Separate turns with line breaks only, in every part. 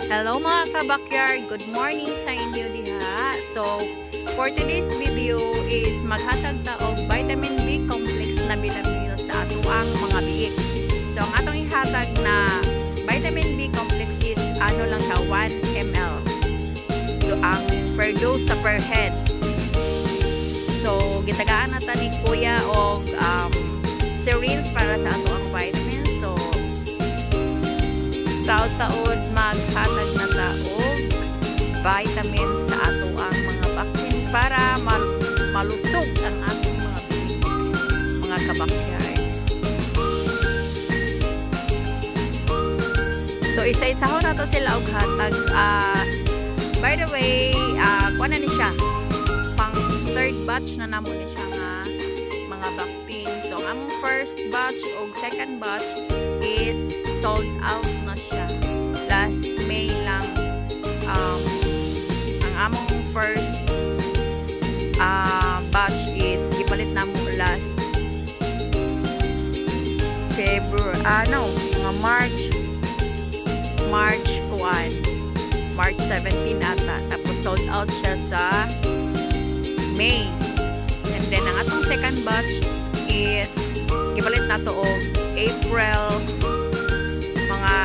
Hello mga ka-backyard! Good morning sa inyo diha. So, for today's video is maghatag ta og vitamin B complex na binamil sa atuang mga biik. So, ang atong ihatag na vitamin B complex is ano lang siya 1 ml. So, ang per dose sa per head. So, gitagaan na ta ni Kuya og syringe para sa atuang vitamin. So, taod-taod maghatag na ta og vitamin sa ato ang mga vaccine para malusog ang atong mga kabakyard. So isa-isaho na to sila og hatag. By the way, kuha na ni siya pang third batch na namo ni siya nga mga vaccine. So ang among first batch og second batch is sold out na siya. Last May lang ang among first batch is ipalit na mo last February, mga March 17 ata. Tapos sold out siya sa May. And then ang atong second batch is ipalit na to og April mga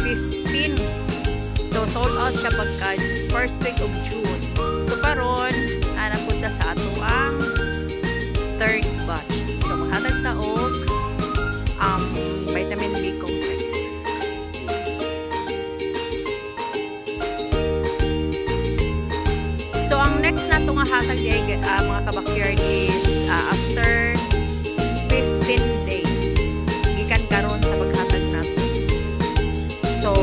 15. So sold out siya pagka first week of June. So karon napunta sa ato ang third batch. So maghatag ta og vitamin B complex. So ang next na itong hatag mga kabakyard is after 15 days gikan karon sa paghatag nato. So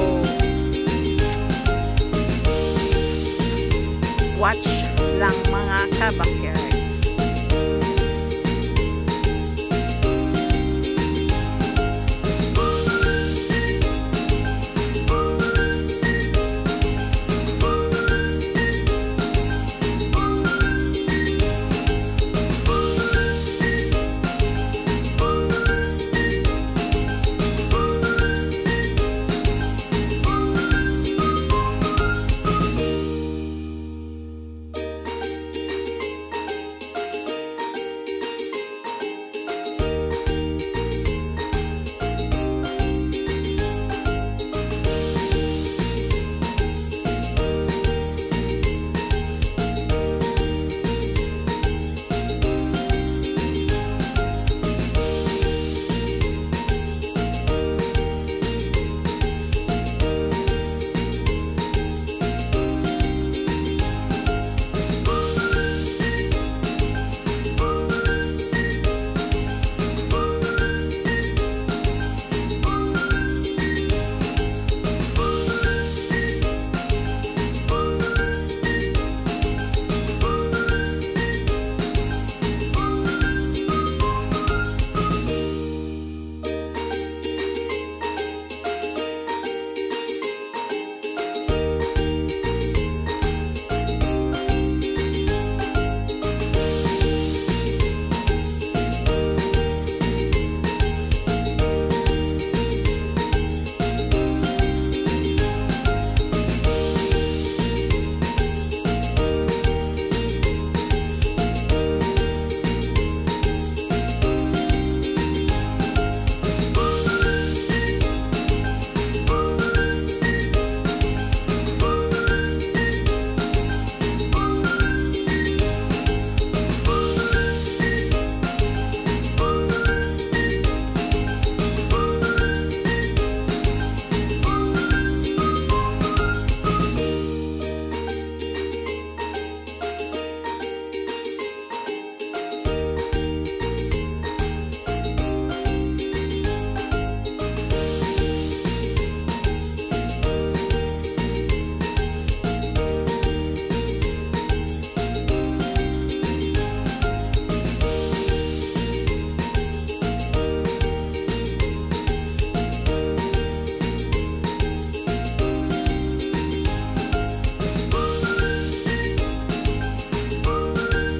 watch lang mga kabakyard.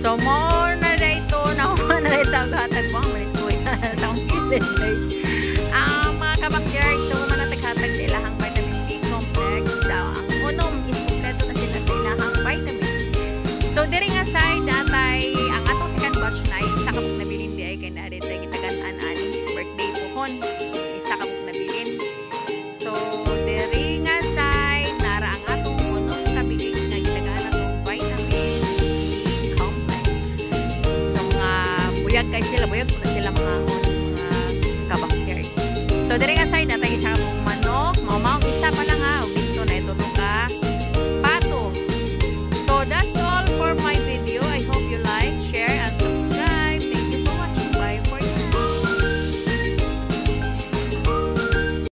So, more na dito na hatag mo ang manitoy sa guys. Mga kabakyard, so manataghatag sa ilahang vitamin B complex gihapon isa ka buk nabilin. So diri nga side nara ang atong unong kabiig nga gitagaan atong vitamin E complex. So nga buyag kay sila, buyag po na sila mga